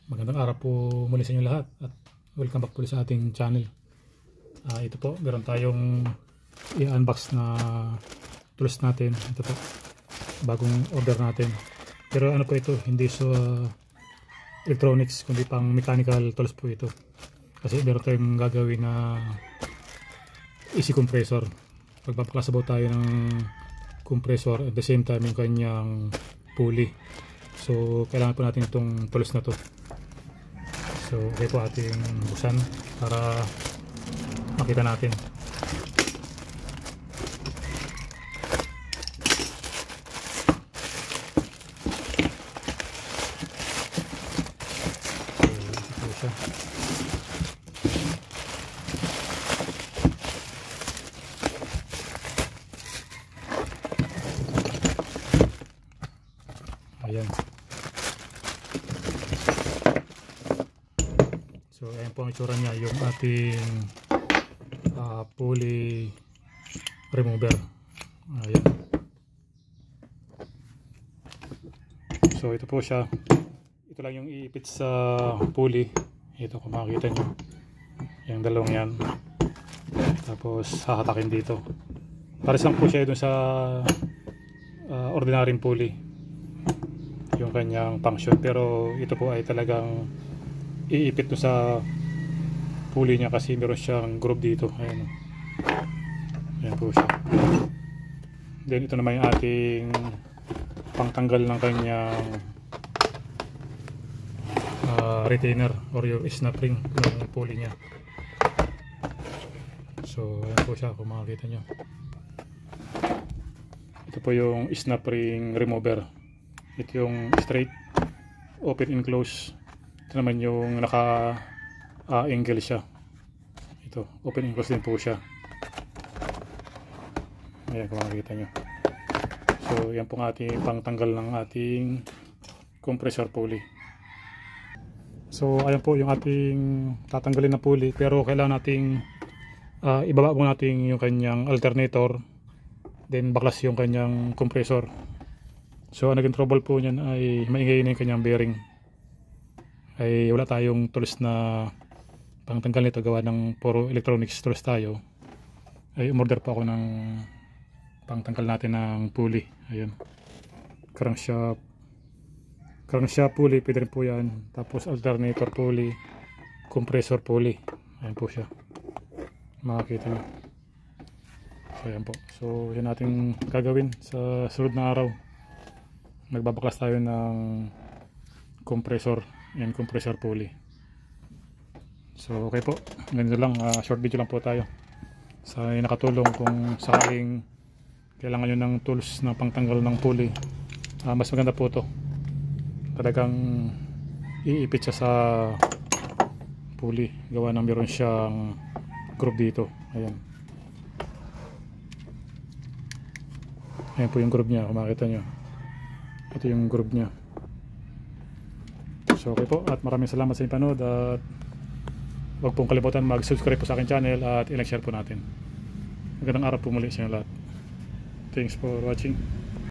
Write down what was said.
Magandang araw po muli sa inyo lahat at welcome back po sa ating channel. Ito po, meron tayong i-unbox na tools natin. Ito po, bagong order natin. Pero ano po ito, hindi so electronics kundi pang mechanical tools po ito. Kasi meron tayong gagawin na easy compressor. Pagpapaklasabaw tayo ng compressor at the same time yung kanyang pulley. So kailangan po natin itong tools na to. So okay po ating buksan para makita natin. So ito po siya. Ayan. So ayan po ang itsura niya, yung ating pulley remover. Ayan. So ito po siya. Ito lang yung iipit sa pulley. Ito kung makikita nyo. Yung dalawang yan. Tapos hahatakin dito. Pares lang po siya dun sa ordinaryong pulley. Yung kanyang function. Pero ito po ay talagang iipit to sa pulley niya kasi meron siyang groove dito. Ayan. Ayan po siya. Then ito naman yung ating pangtanggal ng kanyang retainer or yung snap ring ng pulley niya. So ayan po siya kung makikita nyo. Ito po yung snap ring remover. Ito yung straight, open and close. Ito naman yung naka angle siya. Ito, open and close din po siya. Ayan kung makikita nyo. So yan po ang ating pangtanggal ng ating compressor pulley. So ayan po yung ating tatanggalin na pulley, pero kailangan nating ibaba po natin yung kanyang alternator, then baklas yung kanyang compressor. So ang naging trouble po niyan ay maingay na yung kanyang bearing. Ay wala tayong tools na pangtanggal nito, gawa ng puro electronics tools tayo. Ay umorder po ako ng pangtanggal natin ng pulley. Ayun, crankshaft pulley, pwede rin po yan. Tapos alternator pulley, compressor pulley. Ayan po siya, makakita nyo. So ayan po. So yan natin gagawin sa sunod na araw. Magbabaklas tayo ng compressor and compressor pulley. So okay po, ganito lang, short video lang po tayo. Sa nakatulong kung sakaling kailangan nyo ng tools na pangtanggal ng pulley, mas maganda po to. Talagang iipit siya sa pulley, gawa ng meron siyang groove dito. Ayan. Ayan po yung groove nya, kung makita nyo. Ito yung groove nya. So okay po, at maraming salamat sa inyong panood, at huwag pong kalimutan mag-subscribe po sa aking channel at i-like share po natin. Magandang araw po muli sa inyo lahat. Thanks for watching.